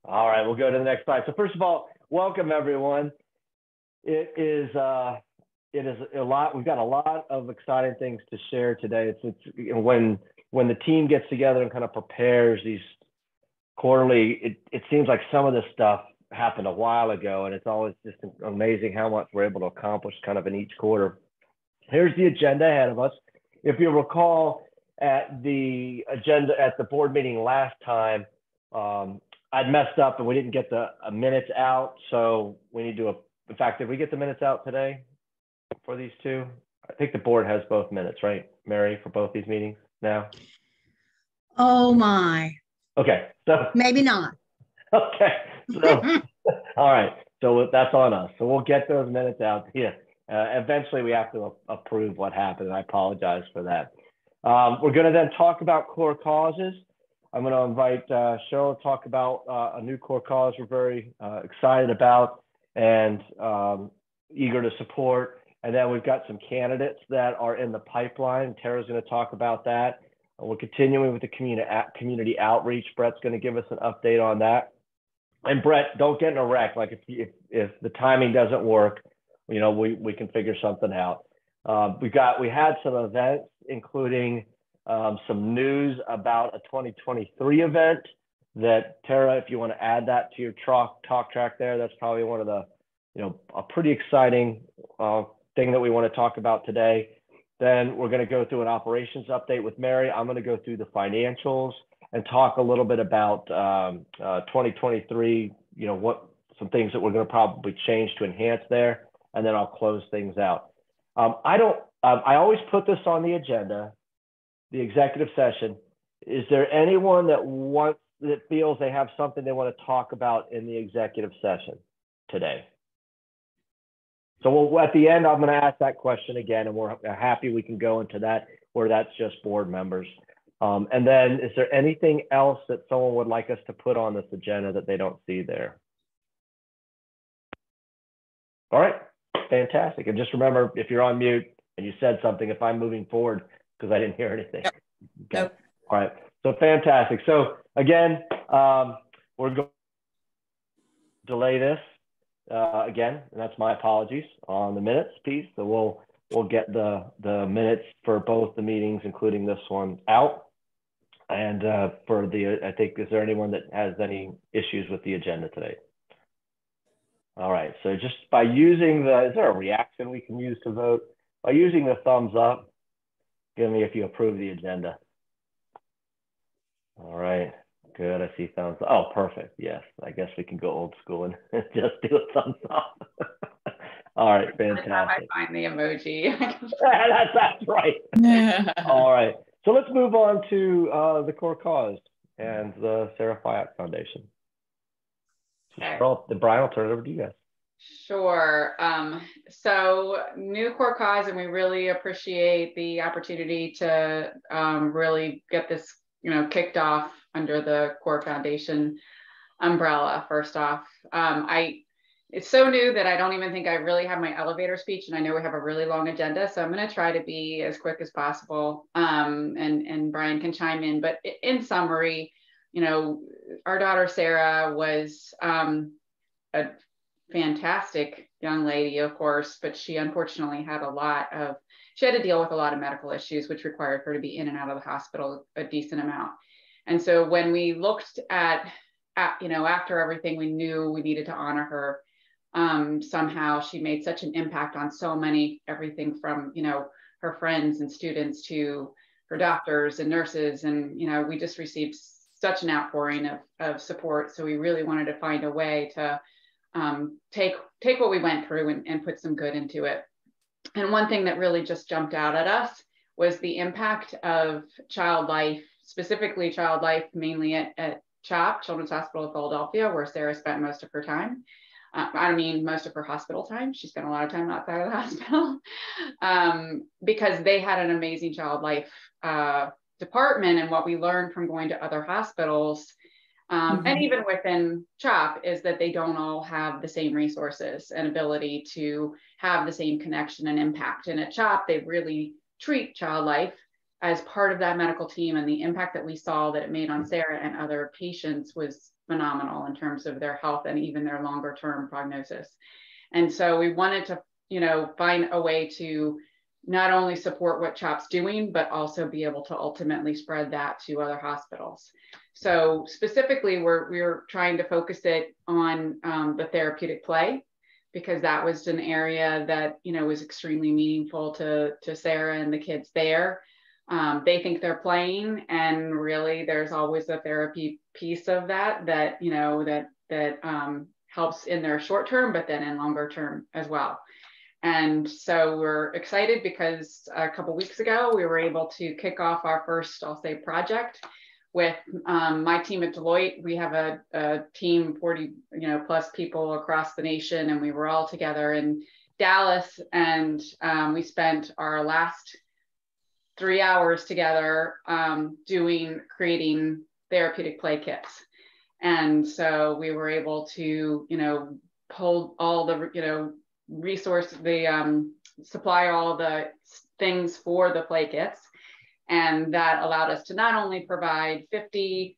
All right, we'll go to the next slide. So first of all, welcome everyone. It is a lot. We've got a lot of exciting things to share today. It's when the team gets together and kind of prepares these quarterly, it seems like some of this stuff happened a while ago, and it's always just amazing how much we're able to accomplish kind of in each quarter. Here's the agenda ahead of us. If you recall, at the agenda at the board meeting last time, I'd messed up and we didn't get the minutes out. So we need to, in fact, did we get the minutes out today for these two? I think the board has both minutes, right, Mary, for both these meetings now? Oh my. Okay. So maybe not. Okay. So, all right. So that's on us. So we'll get those minutes out. Yeah. Eventually we have to approve what happened. I apologize for that. We're going to then talk about core causes. I'm going to invite Cheryl to talk about a new core cause we're very excited about and eager to support. And then we've got some candidates that are in the pipeline. Tara's going to talk about that. We're continuing with the community outreach. Brett's going to give us an update on that. And Brett, don't get in a wreck. Like if the timing doesn't work, you know, we can figure something out. We had some events, including some news about a 2023 event that Tara, if you want to add that to your talk track there, that's probably one of the, you know, a pretty exciting thing that we want to talk about today. Then we're going to go through an operations update with Mary. I'm going to go through the financials and talk a little bit about 2023, you know, some things that we're going to probably change to enhance there. And then I'll close things out. I always put this on the agenda, the executive session. Is there anyone that feels they have something they want to talk about in the executive session today? So at the end, I'm going to ask that question again, and we're happy we can go into that where that's just board members. And then is there anything else that someone would like us to put on this agenda that they don't see there? All right, fantastic. And just remember, if you're on mute and you said something, if I'm moving forward because I didn't hear anything. Yep. Okay. Nope. All right, so fantastic. So again, we're going to delay this. Again, and that's my apologies on the minutes piece. So we'll get the minutes for both the meetings, including this one, out. And I think, is there anyone that has any issues with the agenda today? All right. So just by using is there a reaction we can use to vote? By using the thumbs up, give me if you approve the agenda. All right. Good. I see thumbs. Oh, perfect. Yes. I guess we can go old school and just do a thumbs up. All right. Fantastic. I find the emoji. that's right. All right. So let's move on to the core cause and the Sarah Fyatt Foundation. Okay. Brian, I'll turn it over to you guys. Sure. So new core cause, and we really appreciate the opportunity to really get this, you know, kicked off under the Core Foundation umbrella. First off, it's so new that I don't even think I really have my elevator speech, and I know we have a really long agenda, so I'm going to try to be as quick as possible, and Brian can chime in. But in summary, you know, our daughter Sarah was a fantastic young lady, of course, but she unfortunately had she had to deal with a lot of medical issues, which required her to be in and out of the hospital a decent amount. And so when we looked at you know, after everything, we knew we needed to honor her. Somehow she made such an impact on so many, everything from, you know, her friends and students to her doctors and nurses. And, you know, we just received such an outpouring of support. So we really wanted to find a way to take what we went through and put some good into it. And one thing that really just jumped out at us was the impact of child life, specifically child life, mainly at CHOP, Children's Hospital of Philadelphia, where Sarah spent most of her time. Most of her hospital time. She spent a lot of time outside of the hospital because they had an amazing child life department. And what we learned from going to other hospitals, and even within CHOP, is that they don't all have the same resources and ability to have the same connection and impact. And at CHOP, they really treat child life as part of that medical team, and the impact that we saw that it made on Sarah and other patients was phenomenal in terms of their health and even their longer term prognosis. And so we wanted to, find a way to not only support what CHOP's doing, but also be able to ultimately spread that to other hospitals. So specifically, we're trying to focus it on the therapeutic play, because that was an area that, was extremely meaningful to Sarah and the kids there. They think they're playing, and really there's always a therapy piece of that helps in their short term, but then in longer term as well. And so we're excited because a couple of weeks ago, we were able to kick off our first, I'll say, project with my team at Deloitte. We have a team, 40 plus people across the nation, and we were all together in Dallas, and we spent our last 3 hours together creating therapeutic play kits. And so we were able to, pull all the, supply all the things for the play kits. And that allowed us to not only provide 50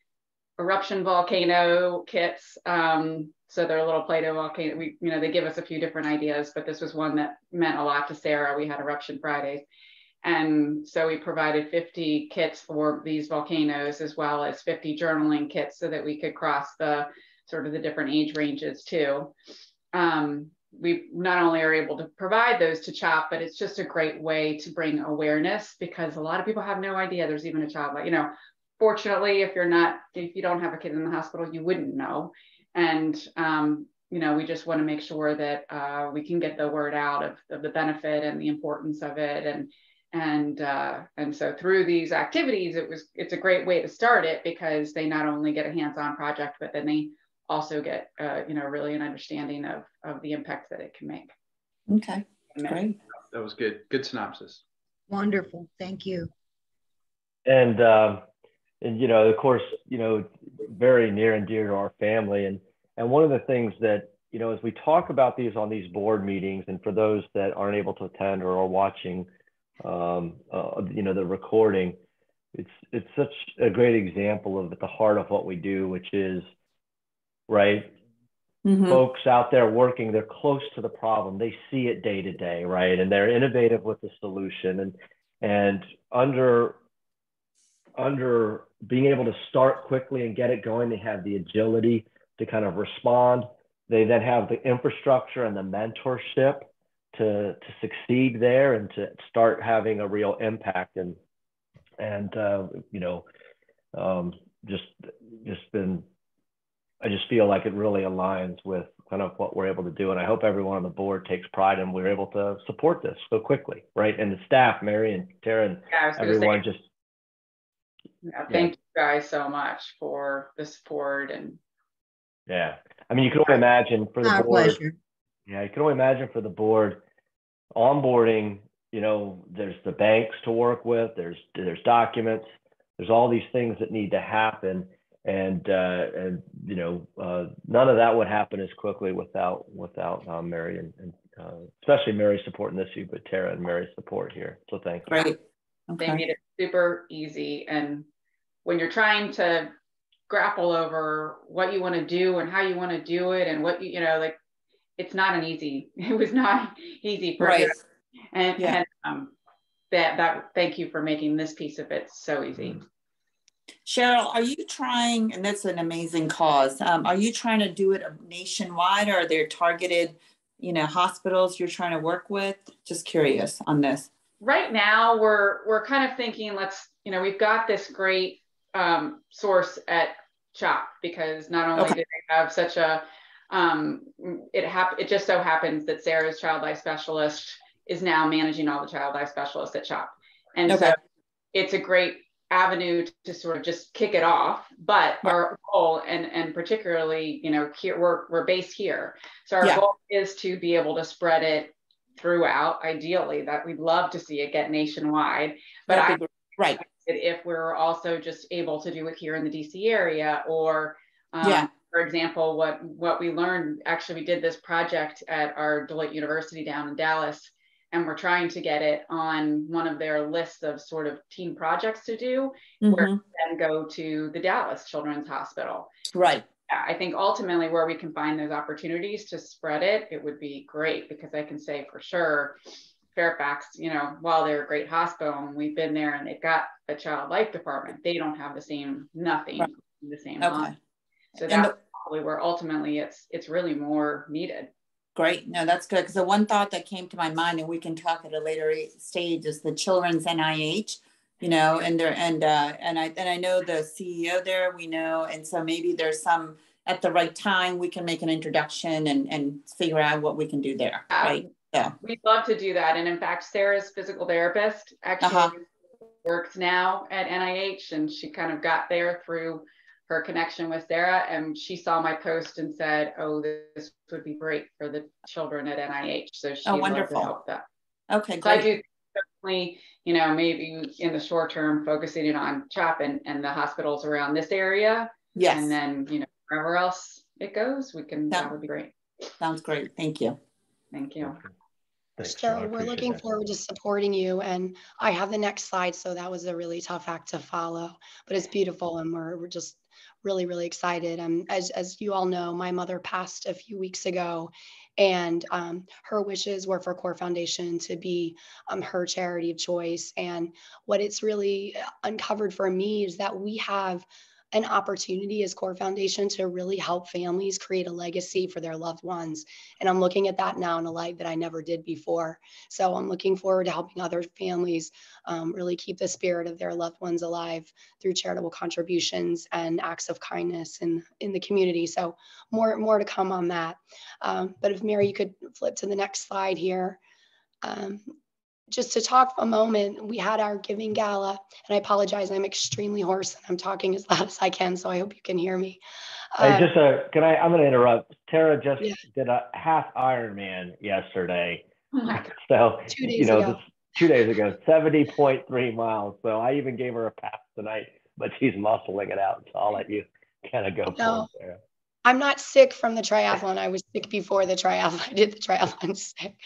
eruption volcano kits, so they're a little Play-Doh volcano. They give us a few different ideas, but this was one that meant a lot to Sarah. We had Eruption Fridays. And so we provided 50 kits for these volcanoes, as well as 50 journaling kits, so that we could cross the different age ranges too. We not only are able to provide those to CHOP, but it's just a great way to bring awareness, because a lot of people have no idea there's even a child. Fortunately, if you don't have a kid in the hospital, you wouldn't know. And we just want to make sure that we can get the word out of the benefit and the importance of it. And so through these activities, it's a great way to start it, because they not only get a hands-on project, but then they also get really an understanding of the impact that it can make. Okay, great. That was good synopsis. Wonderful, thank you. And of course, very near and dear to our family. And one of the things that, as we talk about these on these board meetings, and for those that aren't able to attend or are watching the recording, it's such a great example of at the heart of what we do, which is, right, folks out there working, they're close to the problem, they see it day to day, right, and they're innovative with the solution, and under being able to start quickly and get it going, they have the agility to kind of respond. They then have the infrastructure and the mentorship to succeed there and to start having a real impact. I just feel like it really aligns with kind of what we're able to do. And I hope everyone on the board takes pride in we're able to support this so quickly, right? And the staff, Mary and Tara and everyone thank you guys so much for the support. And yeah, I mean, you can only imagine for the Our board. pleasure. Yeah, you can only imagine for the board onboarding, there's the banks to work with, there's documents, there's all these things that need to happen. And none of that would happen as quickly without Mary and especially Mary's support in this issue, but Tara and Mary's support here. So thank you. Great. Okay. They made it super easy. And when you're trying to grapple over what you want to do and how you want to do it, and what it's not an easy. It was not easy for you. And that thank you for making this piece of it so easy. Cheryl, are you trying, and that's an amazing cause, are you trying to do it nationwide, or are there targeted, hospitals you're trying to work with? Just curious on this. Right now, we're kind of thinking, we've got this great source at CHOP, because not only do they have such a, it just so happens that Sarah's child eye specialist is now managing all the child eye specialists at CHOP. And so it's a great avenue to sort of just kick it off, but our goal, and particularly, here we're based here, so our goal is to be able to spread it throughout. Ideally, that we'd love to see it get nationwide, but if we're also just able to do it here in the DC area, or for example, what we learned, actually we did this project at our Deloitte University down in Dallas, and we're trying to get it on one of their lists of sort of team projects to do, where we then go to the Dallas Children's Hospital. Right. Yeah, I think ultimately where we can find those opportunities to spread it, it would be great, because I can say for sure, Fairfax, while they're a great hospital and we've been there and they've got a child life department, they don't have the same, nothing, Right. the same Okay. line. So And that's probably where ultimately it's really more needed. great. No, that's good. Because the one thought that came to my mind, and we can talk at a later stage, is the children's NIH, and I know the CEO there, we know, and so maybe there's some at the right time we can make an introduction and figure out what we can do there. Right. So We'd love to do that. And in fact, Sarah's physical therapist actually works now at NIH, and she kind of got there through her connection with Sarah, and she saw my post and said, "Oh, this would be great for the children at NIH." So she would love to help that. Okay, so great. I do certainly, maybe in the short term, focusing on CHOP and the hospitals around this area. Yes. And then, wherever else it goes, that would be great. Sounds great. Thank you. Thank you. Thanks, Cheryl, we're looking forward to supporting you. And I have the next slide. So that was a really tough act to follow, but it's beautiful. And we're just really, really excited. As you all know, my mother passed a few weeks ago, and her wishes were for Core Foundation to be her charity of choice. And what it's really uncovered for me is that we have an opportunity as Core Foundation to really help families create a legacy for their loved ones. And I'm looking at that now in a light that I never did before. So I'm looking forward to helping other families really keep the spirit of their loved ones alive through charitable contributions and acts of kindness in the community. So more to come on that. But if Mary, you could flip to the next slide here. Just to talk for a moment, we had our giving gala, and I apologize, I'm extremely hoarse and I'm talking as loud as I can, so I hope you can hear me. Hey, I'm going to interrupt. Tara just did a half Ironman yesterday. Oh my God. So, 2 days ago. 2 days ago, 70.3 miles. So I even gave her a pass tonight, but she's muscling it out. So I'll let you kind of go for it, Tara. I'm not sick from the triathlon. I was sick before the triathlon. I did the triathlon sick.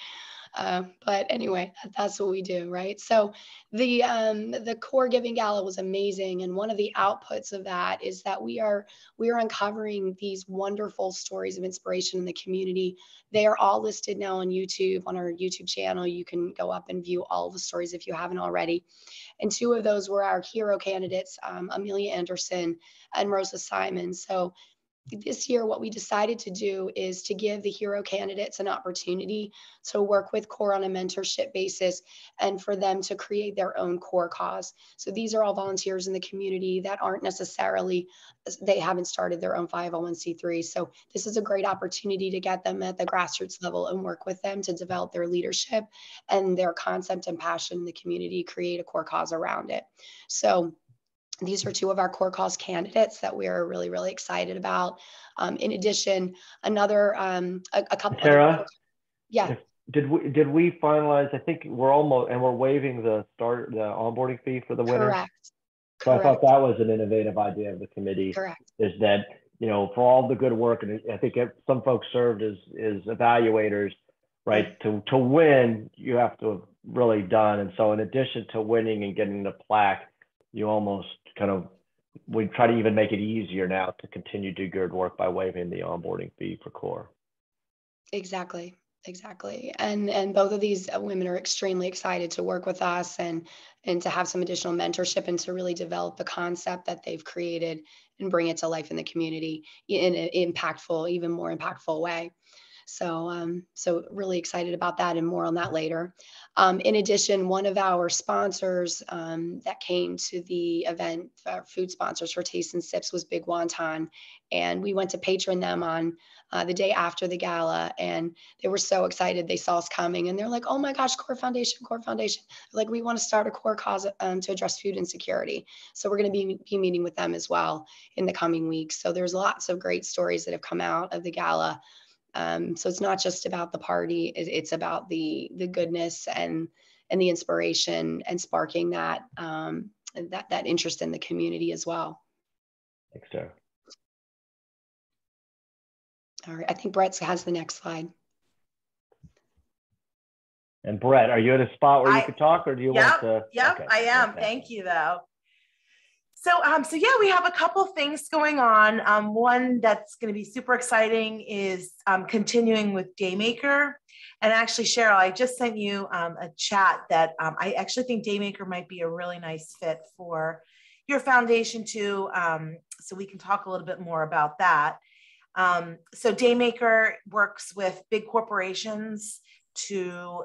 But anyway, that's what we do, right? So the Core Giving Gala was amazing, and one of the outputs of that is that we are uncovering these wonderful stories of inspiration in the community. They are all listed now on YouTube, on our YouTube channel. You can go up and view all the stories if you haven't already. And two of those were our hero candidates, Amelia Anderson and Rosa Simon. So this year, what we decided to do is to give the hero candidates an opportunity to work with CORE on a mentorship basis and for them to create their own CORE cause. So these are all volunteers in the community that aren't necessarily, they haven't started their own 501c3. So this is a great opportunity to get them at the grassroots level and work with them to develop their leadership and their concept and passion in the community, create a CORE cause around it. So these are two of our core cause candidates that we are really, really excited about. In addition, another, a couple. Tara, yeah. Did we finalize? I think we're almost, and we're waiving the onboarding fee for the winner. Correct. So I thought that was an innovative idea of the committee. Correct. Is that, for all the good work, and I think some folks served as evaluators, right? To win, you have to have really done. And so in addition to winning and getting the plaque, you almost we try to even make it easier now to continue to do good work by waiving the onboarding fee for CORE. Exactly. And both of these women are extremely excited to work with us and to have some additional mentorship and to really develop the concept that they've created and bring it to life in the community in an even more impactful way. So really excited about that, and more on that later. In addition, one of our sponsors that came to the event, our food sponsors for Taste and Sips, was Big Wonton. And we went to patron them on the day after the gala, and they were so excited. They saw us coming and they're like, "Oh my gosh, Core Foundation. Like, we want to start a core cause to address food insecurity." So we're going to be meeting with them as well in the coming weeks. So there's lots of great stories that have come out of the gala. So it's not just about the party, it's about the goodness and the inspiration and sparking that that interest in the community as well. Thanks, Sarah. All right, I think Brett has the next slide. And Brett, are you at a spot where you could talk, or do you want to? Yep, okay. I am. Okay. Thank you, though. So yeah, we have a couple things going on. One that's going to be super exciting is continuing with Daymaker. And actually, Cheryl, I just sent you a chat that I actually think Daymaker might be a really nice fit for your foundation too. So we can talk a little bit more about that. So Daymaker works with big corporations to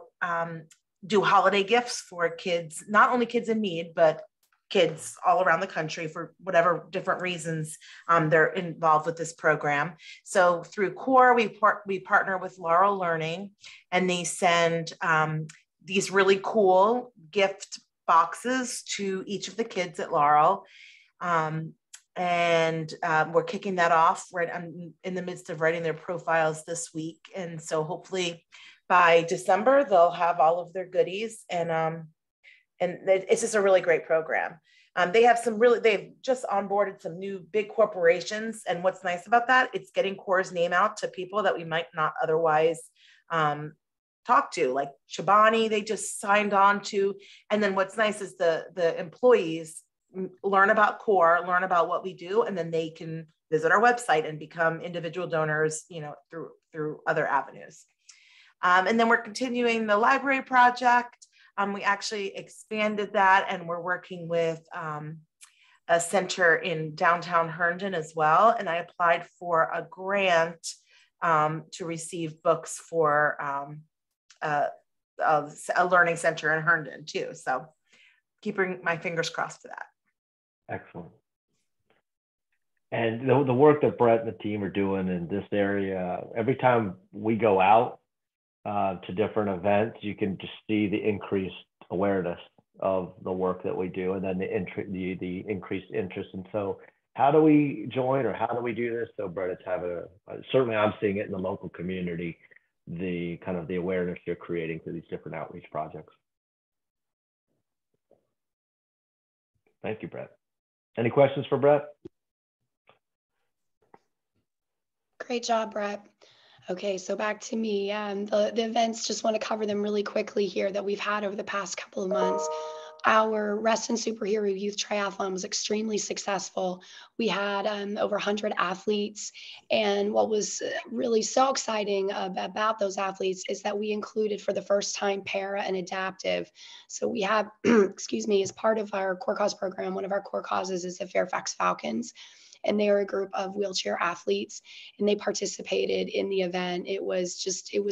do holiday gifts for kids, not only kids in need, but kids all around the country for whatever different reasons they're involved with this program. So through CORE, we partner with Laurel Learning, and they send these really cool gift boxes to each of the kids at Laurel. And we're kicking that off right. I'm in the midst of writing their profiles this week. And so hopefully by December, they'll have all of their goodies, and it's just a really great program. They've just onboarded some new big corporations. And what's nice about that, it's getting CORE's name out to people that we might not otherwise talk to, like Chobani, they just signed on to. And then what's nice is the employees learn about CORE, learn about what we do, and then they can visit our website and become individual donors, through other avenues. And then we're continuing the library project. We actually expanded that, and we're working with a center in downtown Herndon as well. And I applied for a grant to receive books for a learning center in Herndon too. So keeping my fingers crossed for that. Excellent. And the work that Brett and the team are doing in this area, every time we go out to different events, you can just see the increased awareness of the work that we do, and then the increased interest. And so how do we join, or how do we do this? So Brett, certainly I'm seeing it in the local community, the kind of the awareness you're creating through these different outreach projects. Thank you, Brett. Any questions for Brett? Great job, Brett. Okay, so back to me. The events, just want to cover them really quickly here that we've had over the past couple of months. Our Reston Superhero Youth Triathlon was extremely successful. We had over 100 athletes. And what was really so exciting about those athletes is that we included for the first time para and adaptive. So we have, excuse me, as part of our core cause program, one of our core causes is the Fairfax Falcons. And they are a group of wheelchair athletes, and they participated in the event. It was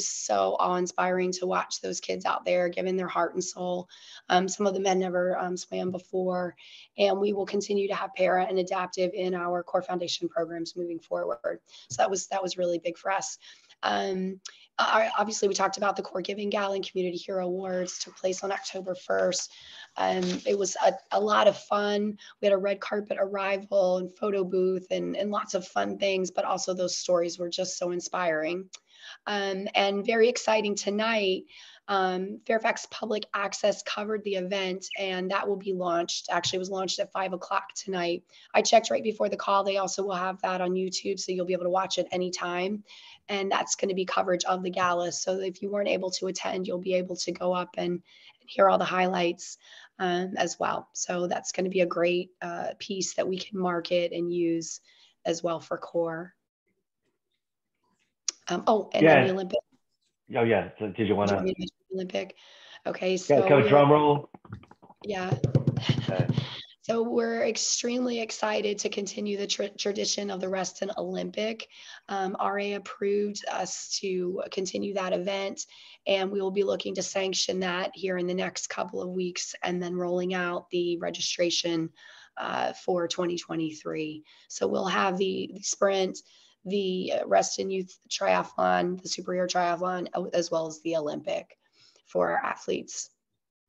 so awe-inspiring to watch those kids out there giving their heart and soul. Some of them had never swam before, and we will continue to have para and adaptive in our core foundation programs moving forward. So that was really big for us. Obviously, we talked about the Core Giving Gala and Community Hero Awards took place on October 1st. It was a lot of fun. We had a red carpet arrival and photo booth and lots of fun things, but also those stories were just so inspiring. And very exciting tonight, Fairfax Public Access covered the event, and that will be launched. Actually, it was launched at 5 o'clock tonight. I checked right before the call. They also will have that on YouTube, so you'll be able to watch it anytime. And that's going to be coverage of the gala. So if you weren't able to attend, you'll be able to go up and hear all the highlights as well. So that's going to be a great piece that we can market and use as well for CORE. Then the Olympic. Oh yeah. So did you want to? Olympic. Okay. So drum roll. Yeah. Okay. So we're extremely excited to continue the tradition of the Reston Olympic. RA approved us to continue that event, and we will be looking to sanction that here in the next couple of weeks, and then rolling out the registration for 2023. So we'll have the sprint, the Reston Youth Triathlon, the Superhero Triathlon, as well as the Olympic for our athletes.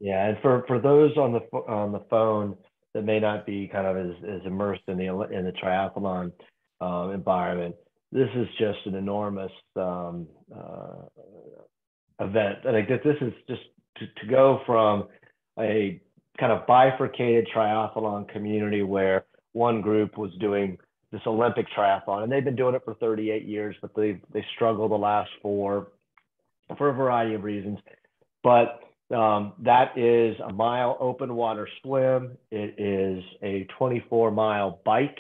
Yeah, and for those on the phone that may not be kind of as immersed in the triathlon environment, this is just an enormous event. I think that this is just to go from a kind of bifurcated triathlon community where one group was doing this Olympic triathlon, and they've been doing it for 38 years, but they struggled the last 4 for a variety of reasons. But That is a mile open water swim. It is a 24-mile bike,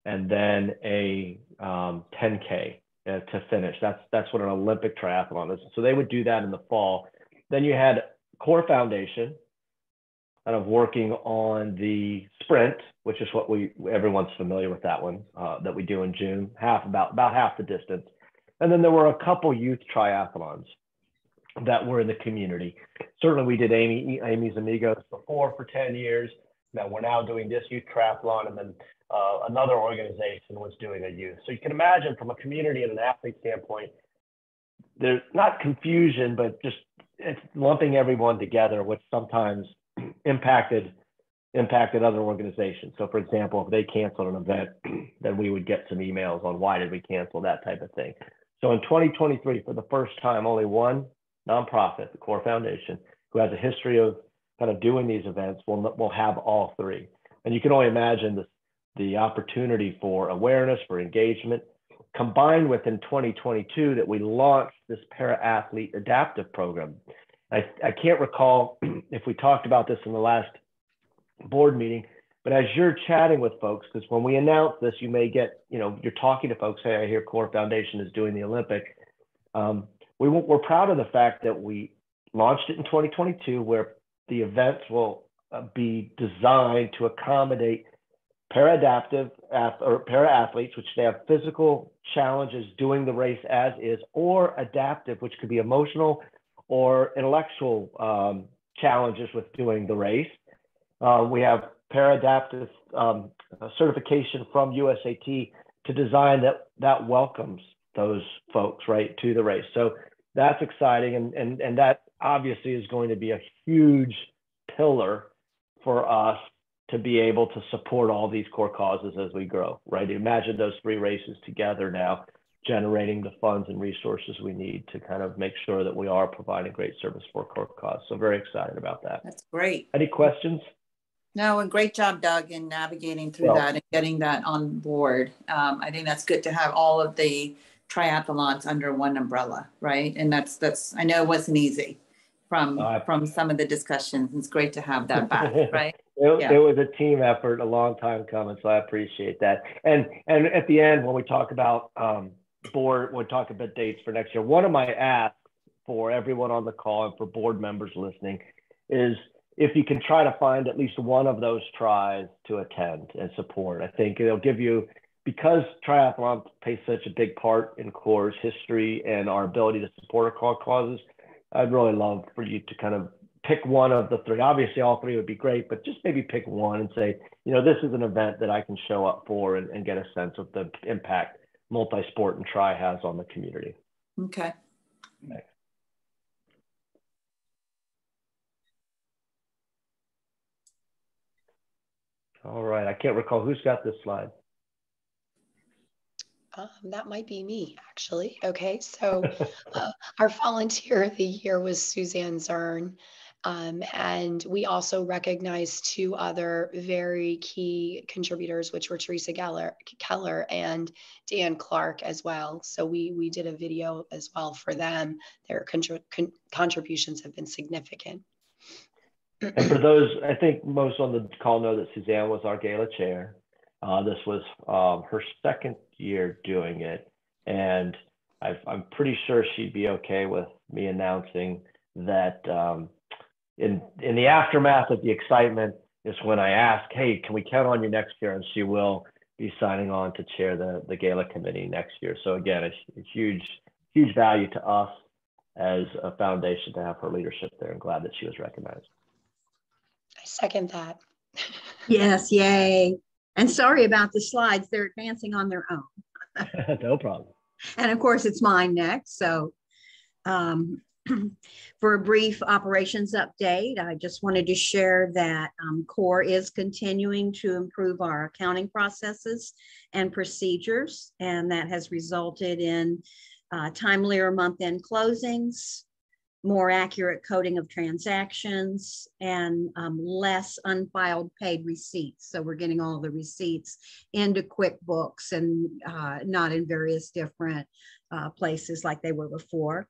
and then a 10K to finish. That's what an Olympic triathlon is. So they would do that in the fall. Then you had Core Foundation, kind of working on the sprint, which is what everyone's familiar with that one, that we do in June, about half the distance. And then there were a couple youth triathlons that were in the community. Certainly we did Amy's Amigos before for 10 years. Now we're now doing this youth triathlon, and then another organization was doing a youth. So you can imagine from a community and an athlete standpoint, there's not confusion, but just it's lumping everyone together, which sometimes impacted other organizations. So for example, if they canceled an event, then we would get some emails on why did we cancel, that type of thing. So in 2023, for the first time, only one nonprofit, the Core Foundation, who has a history of kind of doing these events, will have all three. And you can only imagine the opportunity for awareness, for engagement, combined with in 2022 that we launched this para-athlete adaptive program. I can't recall if we talked about this in the last board meeting, but as you're chatting with folks, because when we announce this, you may get, you're talking to folks, hey, I hear Core Foundation is doing the Olympic. We're proud of the fact that we launched it in 2022, where the events will be designed to accommodate para-adaptive or para-athletes, which they have physical challenges doing the race as is, or adaptive, which could be emotional or intellectual challenges with doing the race. We have para-adaptive certification from USAT to design that welcomes those folks right to the race. So that's exciting, and that obviously is going to be a huge pillar for us to be able to support all these core causes as we grow, right? Imagine those three races together now, generating the funds and resources we need to kind of make sure that we are providing great service for core cause. So very excited about that. That's great. Any questions? No, and great job, Doug, in navigating through that and getting that on board. I think that's good to have all of the triathlons under one umbrella, right? And that's I know it wasn't easy from some of the discussions. It's great to have that back, right? It was a team effort, a long time coming, so I appreciate that. And at the end, when we talk about board, we'll talk about dates for next year. One of my asks for everyone on the call and for board members listening is if you can try to find at least one of those tries to attend and support. I think it'll give you, because triathlon plays such a big part in CORE's history and our ability to support our core causes, I'd really love for you to kind of pick one of the three. Obviously, all three would be great, but just maybe pick one and say, this is an event that I can show up for and get a sense of the impact multi-sport and tri has on the community. Okay. All right. I can't recall who's got this slide. That might be me, actually. Okay, so our volunteer of the year was Suzanne Zern. And we also recognized two other very key contributors, which were Teresa Keller and Dan Clark as well. So we did a video as well for them. Their contributions have been significant. And for those, I think most on the call know that Suzanne was our gala chair. This was her second year doing it. And I'm pretty sure she'd be okay with me announcing that in the aftermath of the excitement is when I ask, hey, can we count on you next year? And she will be signing on to chair the gala committee next year. So again, it's huge value to us as a foundation to have her leadership there. I'm glad that she was recognized. I second that. Yes, yay. And sorry about the slides. They're advancing on their own. No problem. And of course, it's mine next. So for a brief operations update, I just wanted to share that CORE is continuing to improve our accounting processes and procedures, and that has resulted in timelier month-end closings, more accurate coding of transactions, and less unfiled paid receipts. So we're getting all the receipts into QuickBooks and not in various different places like they were before.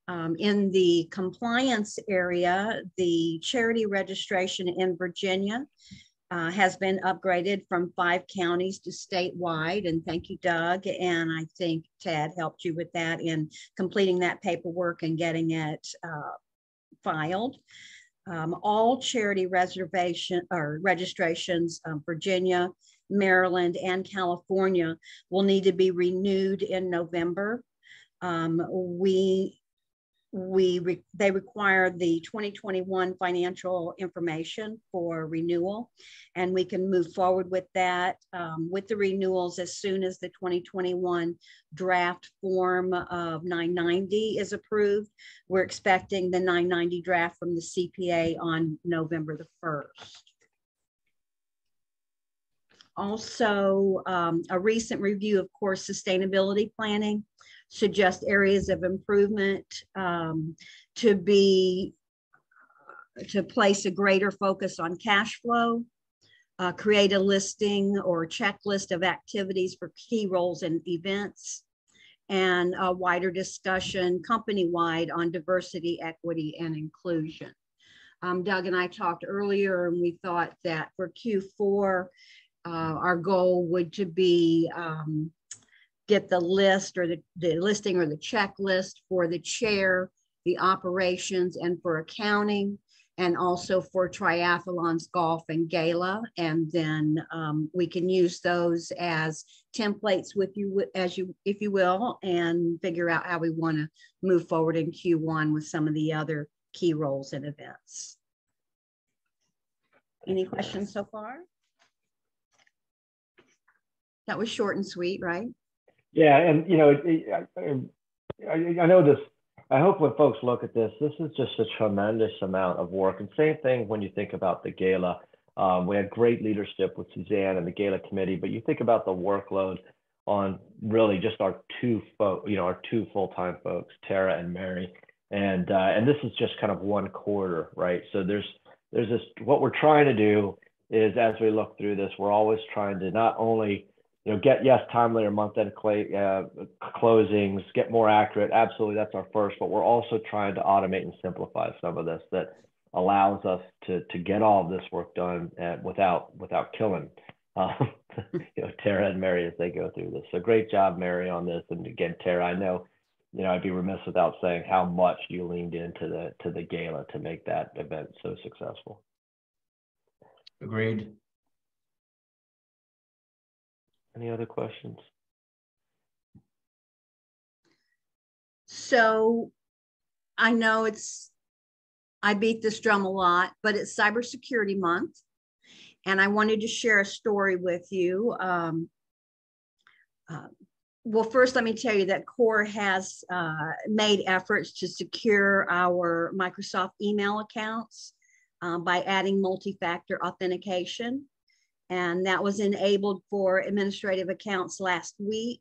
In the compliance area, the charity registration in Virginia has been upgraded from 5 counties to statewide. And thank you, Doug. And I think Ted helped you with that in completing that paperwork and getting it filed. All charity registrations, Virginia, Maryland, and California will need to be renewed in November. They require the 2021 financial information for renewal, and we can move forward with that with the renewals as soon as the 2021 draft form of 990 is approved. We're expecting the 990 draft from the CPA on November the 1st. Also, a recent review of core sustainability planning suggests areas of improvement to place a greater focus on cash flow, create a listing or checklist of activities for key roles and events, and a wider discussion company-wide on diversity, equity, and inclusion. Doug and I talked earlier, and we thought that for Q4, our goal would to be get the list or the listing or the checklist for the chair, the operations, and for accounting, and also for triathlons, golf, and gala. And then we can use those as templates with you, if you will, and figure out how we want to move forward in Q1 with some of the other key roles and events. Any questions so far? That was short and sweet, right? Yeah, and you know, I know this. I hope when folks look at this, this is just a tremendous amount of work. And same thing when you think about the gala. We had great leadership with Suzanne and the gala committee, but you think about the workload on really just our two full-time folks, Tara and Mary, and this is just kind of one quarter, right? So there's this. What we're trying to do is, as we look through this, we're always trying to not only get timely or month-end closings, get more accurate. Absolutely, that's our first. But we're also trying to automate and simplify some of this that allows us to get all of this work done without killing Tara and Mary as they go through this. So great job, Mary, on this. And again, Tara, I know I'd be remiss without saying how much you leaned into the gala to make that event so successful. Agreed. Any other questions? So I know I beat this drum a lot, but it's Cybersecurity Month. And I wanted to share a story with you. Well, first, let me tell you that CORE has made efforts to secure our Microsoft email accounts by adding multi-factor authentication. And that was enabled for administrative accounts last week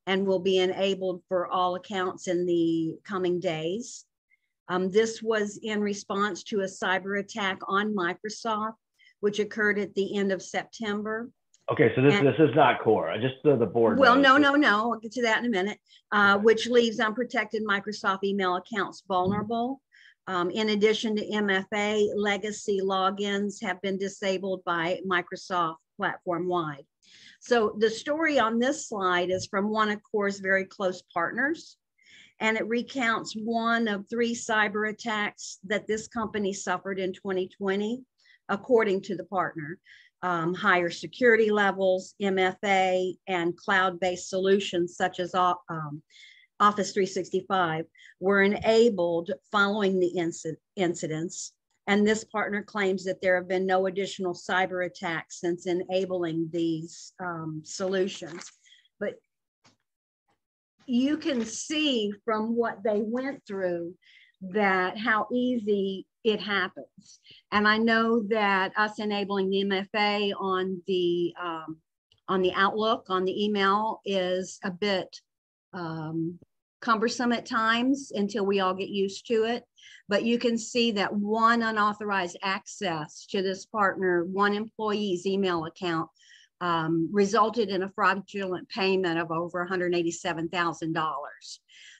and will be enabled for all accounts in the coming days. This was in response to a cyber attack on Microsoft, which occurred at the end of September. Okay, so this is not CORE. Just so the board. Well, no. I'll get to that in a minute. Which leaves unprotected Microsoft email accounts vulnerable. In addition to MFA, legacy logins have been disabled by Microsoft platform-wide. So the story on this slide is from one of CORE's very close partners, and it recounts one of 3 cyber attacks that this company suffered in 2020, according to the partner. Higher security levels, MFA, and cloud-based solutions such as Office 365 were enabled following the incidents. And this partner claims that there have been no additional cyber attacks since enabling these solutions. But you can see from what they went through that how easy it happens. And I know that us enabling the MFA on the Outlook, on the email, is a bit cumbersome at times until we all get used to it. But you can see that one unauthorized access to this partner, one employee's email account, resulted in a fraudulent payment of over $187,000.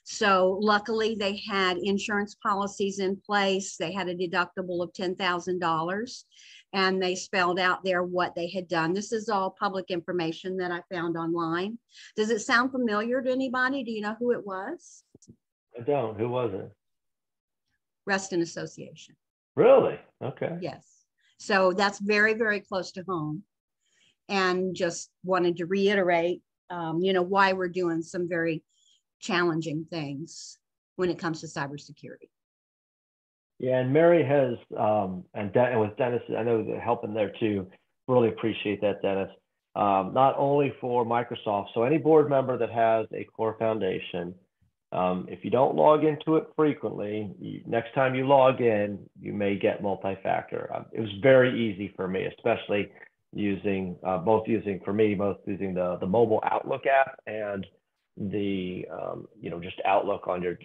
So luckily they had insurance policies in place. They had a deductible of $10,000 and they spelled out there what they had done. This is all public information that I found online. Does it sound familiar to anybody? Do you know who it was? I don't. Who was it? Reston Association. Really? Okay. Yes. So that's very, very close to home. And just wanted to reiterate, why we're doing some very challenging things when it comes to cybersecurity. Yeah, and Mary has, and with Dennis, I know they're helping there too. Really appreciate that, Dennis. Not only for Microsoft, so any board member that has a core foundation, if you don't log into it frequently, next time you log in, you may get multi-factor. It was very easy for me, especially using both using the mobile Outlook app and the just Outlook on your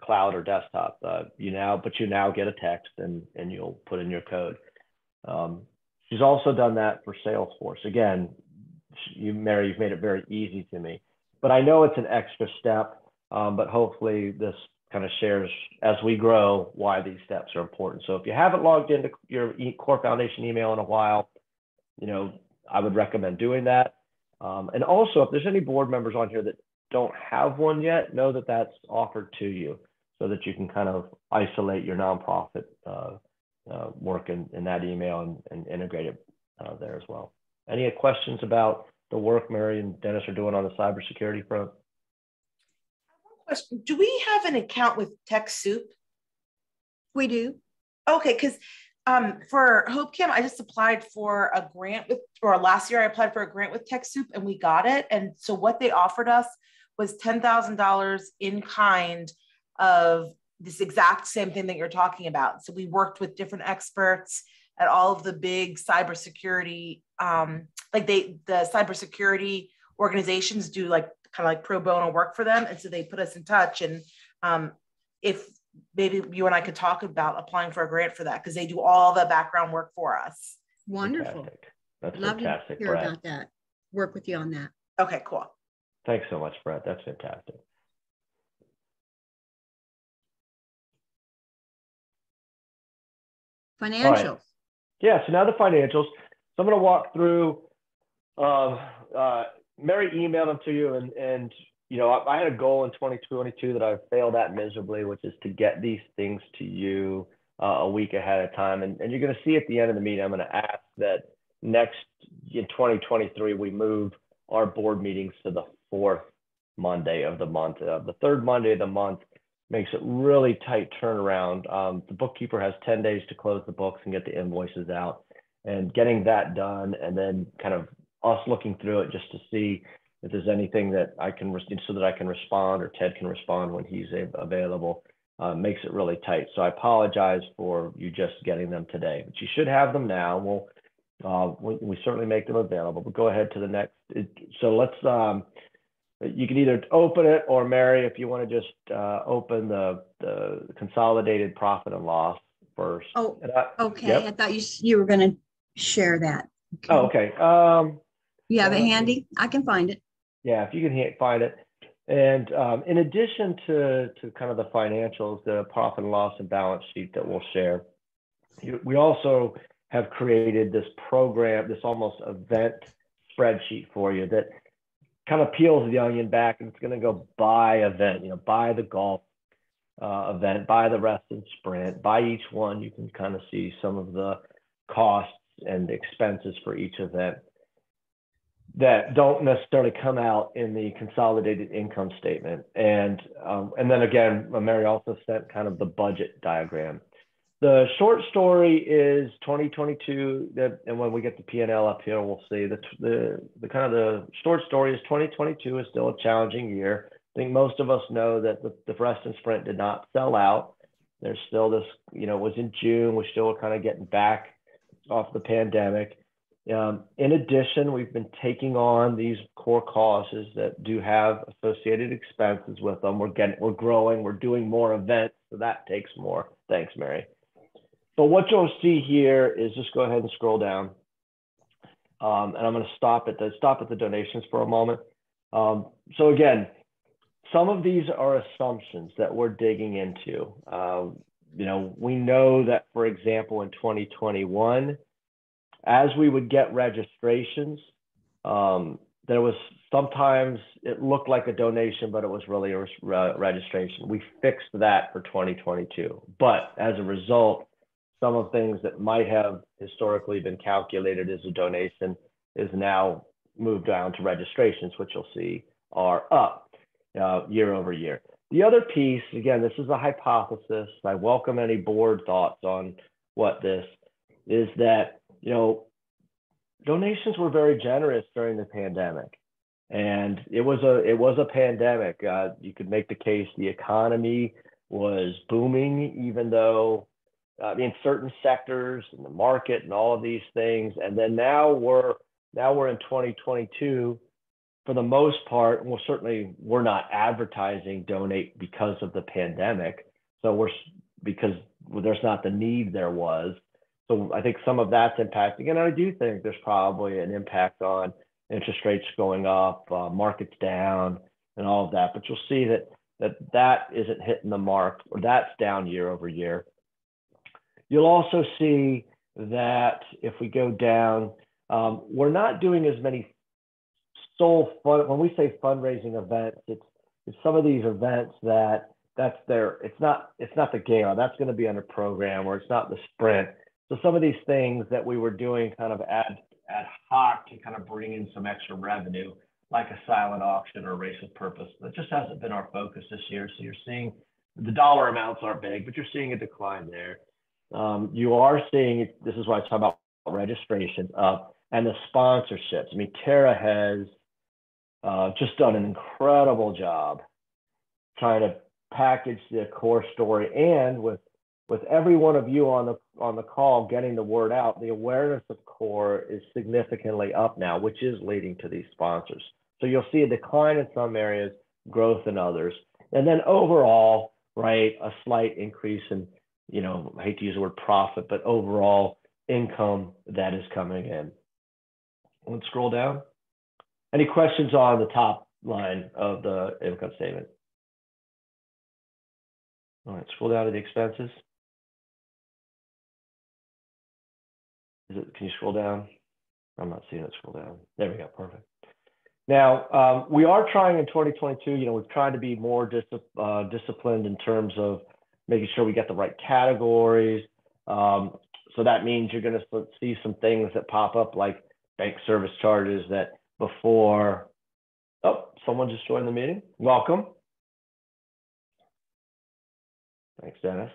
cloud or desktop. You now get a text and you'll put in your code. She's also done that for Salesforce. Again, Mary, you've made it very easy to me, but I know it's an extra step. But hopefully this kind of shares as we grow why these steps are important. So if you haven't logged into your Core Foundation email in a while, I would recommend doing that. And also, if there's any board members on here that don't have one yet, know that that's offered to you so that you can kind of isolate your nonprofit work in that email and integrate it there as well. Any questions about the work Mary and Dennis are doing on the cybersecurity front? Question. Do we have an account with TechSoup? We do. Okay, because for HopeCam, I just applied for a grant last year I applied for a grant with TechSoup and we got it. And so what they offered us was $10,000 in kind of this exact same thing that you're talking about. So we worked with different experts at all of the big cybersecurity, the cybersecurity organizations do kind of like pro bono work for them. And so they put us in touch. And if maybe you and I could talk about applying for a grant for that, because they do all the background work for us. Wonderful. Fantastic. That's Love fantastic, to hear Brett. about that. Work with you on that. Okay, cool. Thanks so much, Brett. That's fantastic. Financials. Right. Yeah, so now the financials. So I'm going to walk through, Mary emailed them to you and I had a goal in 2022 that I failed at miserably, which is to get these things to you a week ahead of time. And you're going to see at the end of the meeting, I'm going to ask that next in 2023, we move our board meetings to the fourth Monday of the month. The third Monday of the month makes it really tight turnaround. The bookkeeper has 10 days to close the books and get the invoices out, and getting that done, and then kind of us looking through it just to see if there's anything that I can, so that I can respond or Ted can respond when he's available, makes it really tight. So I apologize for you just getting them today, but you should have them now. We certainly make them available, but go ahead to the next. So let's, you can either open it, or Mary, if you want to just open the consolidated profit and loss first. Oh, okay. Yep. I thought you were going to share that. Okay. Oh, okay. You have it handy? I can find it. Yeah, if you can find it. And in addition to kind of the financials, the profit and loss and balance sheet that we'll share, we also have created this program, this almost event spreadsheet for you that kind of peels the onion back, and it's going to go by event, by the golf event, by the Reston Sprint, by each one. You can kind of see some of the costs and expenses for each event that don't necessarily come out in the consolidated income statement. And then again, Mary also sent kind of the budget diagram. The short story is 2022, and when we get the P&L up here, we'll see the kind of the short story is 2022 is still a challenging year. I think most of us know that the Reston Sprint did not sell out. There's still this, it was in June, we're still kind of getting back off the pandemic. In addition, we've been taking on these core causes that do have associated expenses with them. We're growing, we're doing more events, so that takes more. Thanks, Mary. But what you'll see here is, just go ahead and scroll down. And I'm going to stop at the donations for a moment. So again, some of these are assumptions that we're digging into. We know that, for example, in 2021, as we would get registrations, there was sometimes it looked like a donation, but it was really a registration. We fixed that for 2022. But as a result, some of things that might have historically been calculated as a donation is now moved down to registrations, which you'll see are up year over year. The other piece, again, this is a hypothesis. I welcome any board thoughts on what this is, that, donations were very generous during the pandemic. And it was a pandemic. You could make the case the economy was booming, even though in certain sectors and the market and all of these things. And then now we're in 2022. For the most part, well, certainly we're not advertising donate because of the pandemic. So because there's not the need there was. So I think some of that's impacting. And I do think there's probably an impact on interest rates going up, markets down, and all of that. But you'll see that isn't hitting the mark, or that's down year over year. You'll also see that if we go down, we're not doing as many when we say fundraising events, it's some of these events it's not the gala, that's going to be under program, or it's not the sprint. So some of these things that we were doing kind of ad hoc to kind of bring in some extra revenue, like a silent auction or race with purpose, that just hasn't been our focus this year. So you're seeing the dollar amounts aren't big, but you're seeing a decline there. You are seeing, this is why I talk about registration up, and the sponsorships. I mean, Tara has just done an incredible job trying to package the core story, and with every one of you on the call getting the word out, the awareness of core is significantly up now, which is leading to these sponsors. So you'll see a decline in some areas, growth in others, and then overall, right, a slight increase in, I hate to use the word profit, but overall income that is coming in. Let's scroll down. Any questions on the top line of the income statement? All right, scroll down to the expenses. Can you scroll down? I'm not seeing it scroll down. There we go, perfect. Now, we are trying in 2022, we've tried to be more disciplined in terms of making sure we get the right categories. So that means you're going to see some things that pop up, like bank service charges that before. Oh, someone just joined the meeting. Welcome. Thanks, Dennis.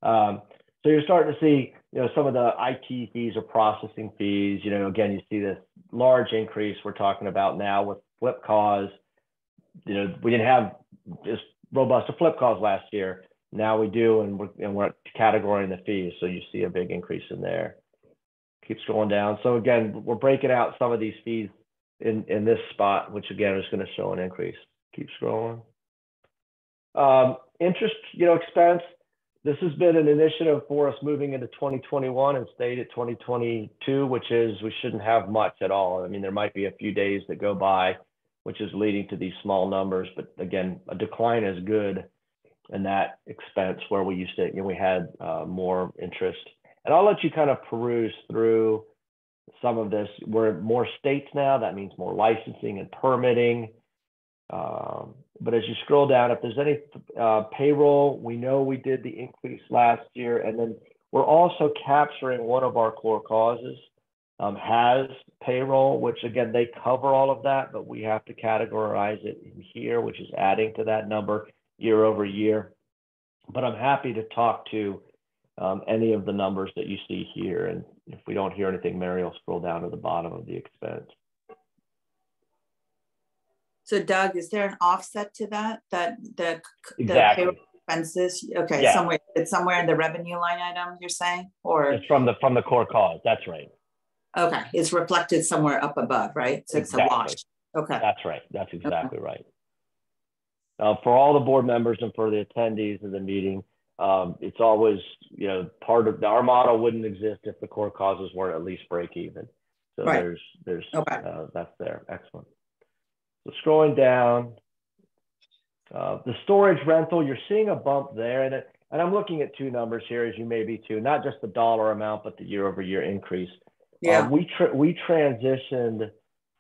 So you're starting to see, some of the IT fees or processing fees. Again, you see this large increase we're talking about now with flip calls. We didn't have as robust a flip calls last year. Now we do, and we're categorizing the fees. So you see a big increase in there. Keep scrolling down. So again, we're breaking out some of these fees in this spot, which again is going to show an increase. Keep scrolling. Interest, expense. This has been an initiative for us moving into 2021 and stayed at 2022, which is we shouldn't have much at all. I mean, there might be a few days that go by, which is leading to these small numbers. But again, a decline is good in that expense where we used to, we had more interest. And I'll let you kind of peruse through some of this. We're in more states now. That means more licensing and permitting. But as you scroll down, if there's any payroll, we know we did the increase last year. And then we're also capturing one of our core causes has payroll, which again, they cover all of that, but we have to categorize it in here, which is adding to that number year over year. But I'm happy to talk to any of the numbers that you see here. And if we don't hear anything, Mary will scroll down to the bottom of the expense. So Doug, is there an offset to that? The Exactly. payroll expenses? Okay, Yeah. somewhere in the revenue line item, you're saying? Or it's from the core cause. That's right. Okay, it's reflected somewhere up above, right? So it's a wash. Okay. That's right. That's exactly right. For all the board members and for the attendees of the meeting, it's always, part of our model wouldn't exist if the core causes weren't at least break even. So right. there's okay. That's there. Excellent. So scrolling down, The storage rental, you're seeing a bump there, and I'm looking at two numbers here, as you may be too, not just the dollar amount, but the year-over-year increase. Yeah. We transitioned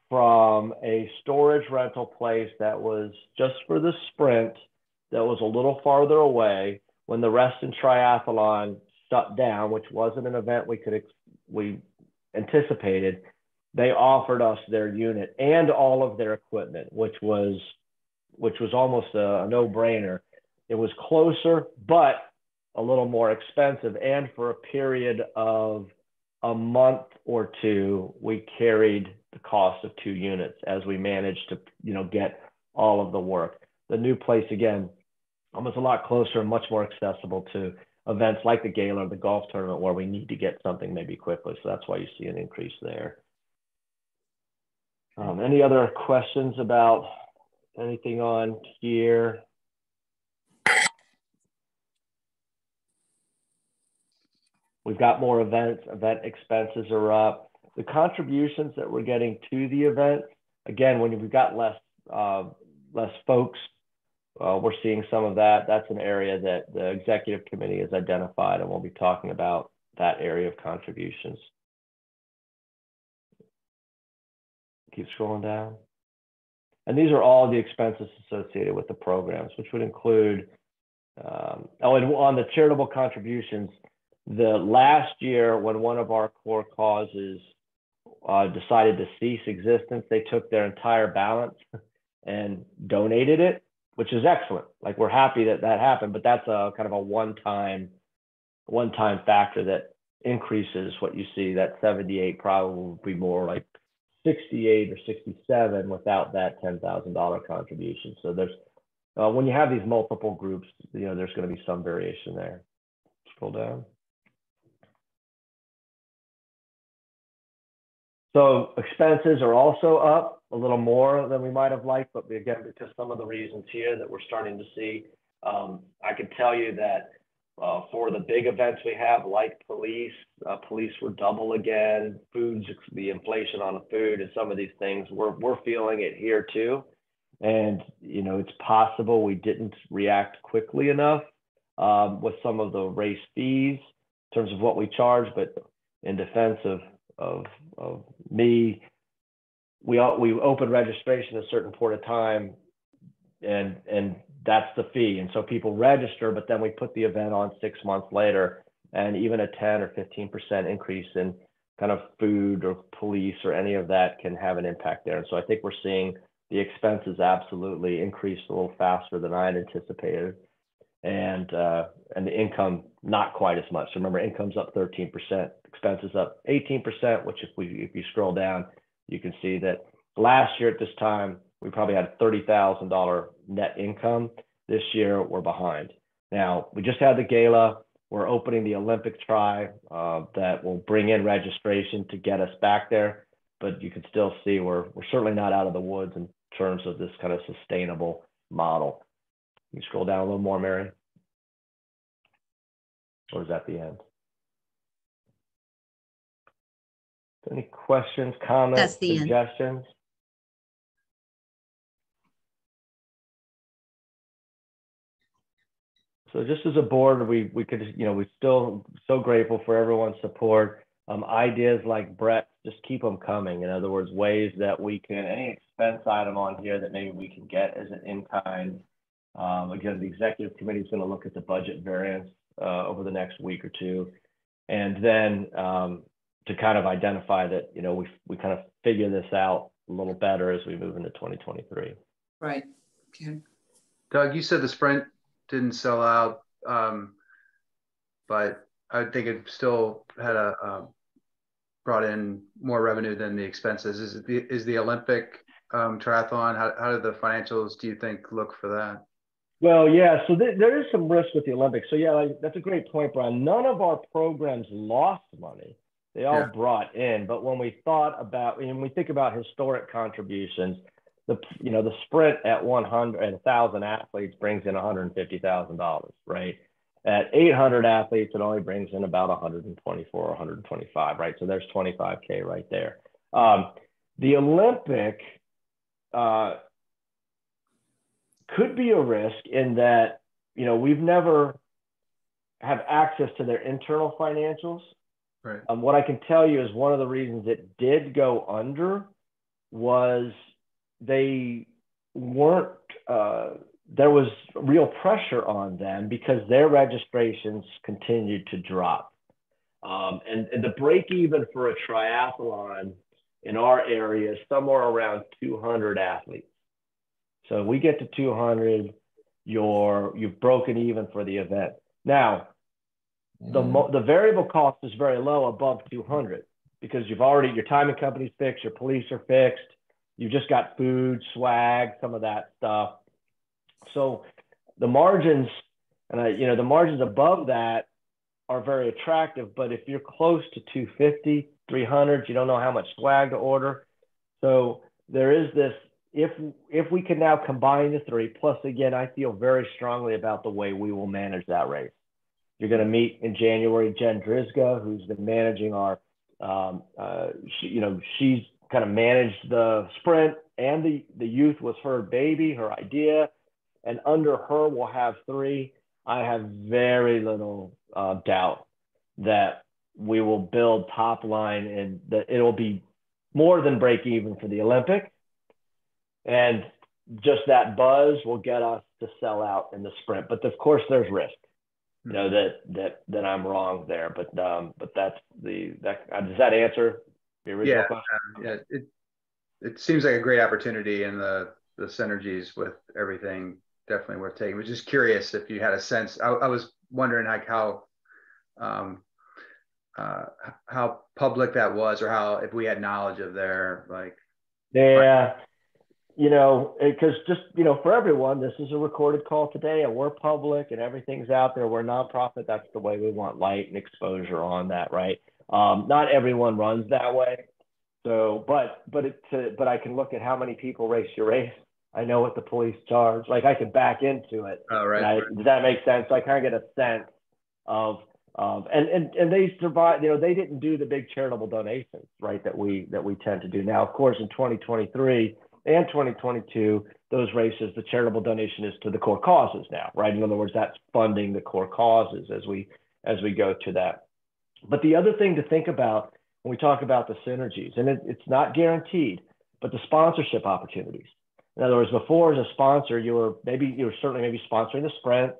from a storage rental place that was just for the sprint, that was a little farther away when the Reston Triathlon shut down, which wasn't an event we anticipated. They offered us their unit and all of their equipment, which was almost a no-brainer. It was closer, but a little more expensive. And for a period of a month or two, we carried the cost of 2 units as we managed to, get all of the work. The new place, again, almost a lot closer and much more accessible to events like the gala or the golf tournament where we need to get something maybe quickly. So that's why you see an increase there. Any other questions about anything on here? We've got more events. Event expenses are up. The contributions that we're getting to the event, again, when we've got less folks, we're seeing some of that. That's an area that the executive committee has identified, and we'll be talking about that area of contributions. Keep scrolling down. And these are all the expenses associated with the programs, which would include, and on the charitable contributions, the last year when one of our core causes decided to cease existence, they took their entire balance and donated it, which is excellent. Like, we're happy that that happened, but that's a kind of a one-time factor that increases what you see. That 78 probably will be more like 68 or 67 without that $10,000 contribution. So there's, when you have these multiple groups, there's going to be some variation there. Scroll down. So expenses are also up a little more than we might have liked, but again, because some of the reasons here that we're starting to see, I can tell you that for the big events we have, like police were double again, foods, the inflation on the food and some of these things, we're feeling it here too. And, it's possible we didn't react quickly enough with some of the race fees in terms of what we charge, but in defense of me, we opened registration at a certain point of time, and that's the fee. And so people register, but then we put the event on 6 months later, and even a 10 or 15% increase in kind of food or police or any of that can have an impact there. And so I think we're seeing the expenses absolutely increase a little faster than I had anticipated, and the income not quite as much. So remember, income's up 13%, expenses up 18%, which if you scroll down, you can see that last year at this time, we probably had $30,000 net income. This year, we're behind. Now, we just had the gala. We're opening the Olympic Tri that will bring in registration to get us back there. But you can still see we're certainly not out of the woods in terms of this kind of sustainable model. You scroll down a little more, Mary? Or is that the end? Any questions, comments, suggestions? So just as a board, we could, we're still so grateful for everyone's support. Ideas like Brett, just keep them coming. In other words, ways that we can, any expense item on here that maybe we can get as an in-kind. Again, the executive committee is going to look at the budget variance over the next week or two. And then to kind of identify that, we kind of figure this out a little better as we move into 2023. Right. Okay. Doug, you said the sprint didn't sell out, but I think it still had brought in more revenue than the expenses. Is the Olympic triathlon, how did the financials, do you think, look for that? Well, yeah, so there is some risk with the Olympics. So yeah, that's a great point, Brian. None of our programs lost money. They all brought in. But when we thought about, when we think about historic contributions, the sprint at 1,000 athletes brings in $150,000, right? At 800 athletes, it only brings in about 124 or 125, right? So there's 25K right there. The Olympic could be a risk in that, you know, we've never have access to their internal financials. Right. What I can tell you is one of the reasons it did go under was they weren't, there was real pressure on them because their registrations continued to drop. And the break even for a triathlon in our area is somewhere around 200 athletes. So we get to 200, you've broken even for the event. Now, the variable cost is very low above 200 because you've already, your timing company's fixed, your police are fixed, you've just got food, swag, some of that stuff. So the margins, and you know, the margins above that are very attractive, but if you're close to 250, 300, you don't know how much swag to order. So there is this, if we can now combine the three, plus again, I feel very strongly about the way we will manage that race. You're going to meet in January Jen Drizga, who's been managing our, she's kind of managed the sprint, and the youth was her baby, her idea. And under her, we'll have three. I have very little doubt that we will build top line and that it'll be more than break even for the Olympic. And just that buzz will get us to sell out in the sprint. But of course, there's risk. You know, that I'm wrong there, but that's does that answer the original question? Yeah, it seems like a great opportunity, and the synergies with everything definitely worth taking. I was just curious if you had a sense. I was wondering like how public that was, or how, if we had knowledge of their like. Yeah. You know, because just, you know, for everyone, this is a recorded call today and we're public and everything's out there. We're nonprofit. That's the way we want light and exposure on that, right? Not everyone runs that way. So, but I can look at how many people race your race. I know what the police charge. Like I can back into it. Oh, right. Does that make sense? So I kind of get a sense of, and they survived, you know, they didn't do the big charitable donations, right? That we tend to do now. Of course, in 2023, and 2022, those races, the charitable donation is to the core causes now, right? In other words, that's funding the core causes as we go to that. But the other thing to think about when we talk about the synergies, and it's not guaranteed, but the sponsorship opportunities. In other words, before as a sponsor, you were certainly maybe sponsoring the sprint.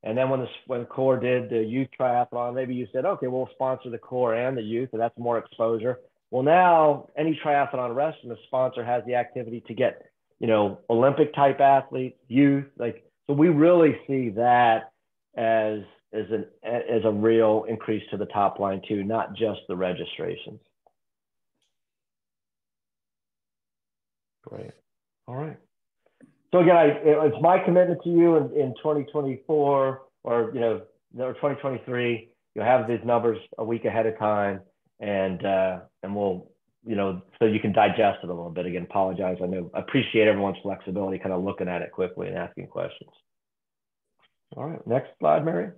And then when CORE did the youth triathlon, maybe you said, okay, we'll sponsor the CORE and the youth, and that's more exposure. Well, now any triathlon restaurant sponsor has the activity to get, you know, Olympic type athletes, youth, like, so we really see that as a real increase to the top line too, not just the registrations. Great. All right. So again, it's my commitment to you in 2024 or, you know, or 2023, you'll have these numbers a week ahead of time. And we'll, you know, so you can digest it a little bit. Again, apologize. I appreciate everyone's flexibility, kind of looking at it quickly and asking questions. All right, next slide, Mary.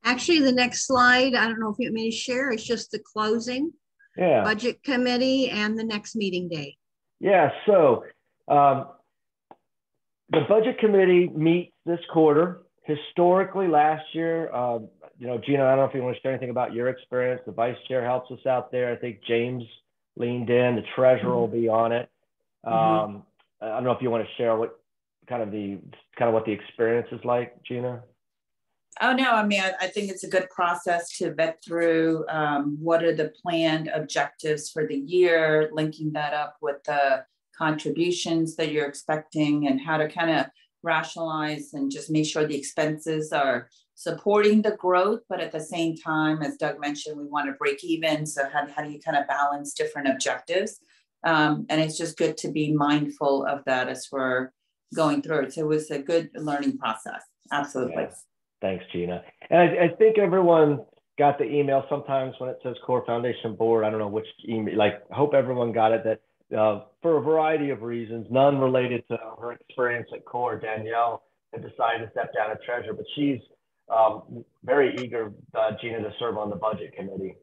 Actually, the next slide, I don't know if you want me to share, it's just the closing. Yeah. Budget committee and the next meeting date. Yeah, so the budget committee meets this quarter. Historically, last year, you know, Gina, I don't know if you want to share anything about your experience. The vice chair helps us out there. I think James leaned in. The treasurer will be on it. I don't know if you want to share what kind of what the experience is like, Gina. Oh, no, I mean, I think it's a good process to vet through what are the planned objectives for the year, linking that up with the contributions that you're expecting and how to kind of rationalize and just make sure the expenses are supporting the growth, but at the same time, as Doug mentioned, we want to break even. So how do you kind of balance different objectives? And it's just good to be mindful of that as we're going through it. So it was a good learning process. Absolutely. Yeah. Thanks, Gina. And I think everyone got the email sometimes when it says CORE Foundation Board. I don't know which email, like, I hope everyone got it, that for a variety of reasons, none related to her experience at CORE, Danielle had decided to step down as treasurer, but she's very eager, Gina, to serve on the budget committee.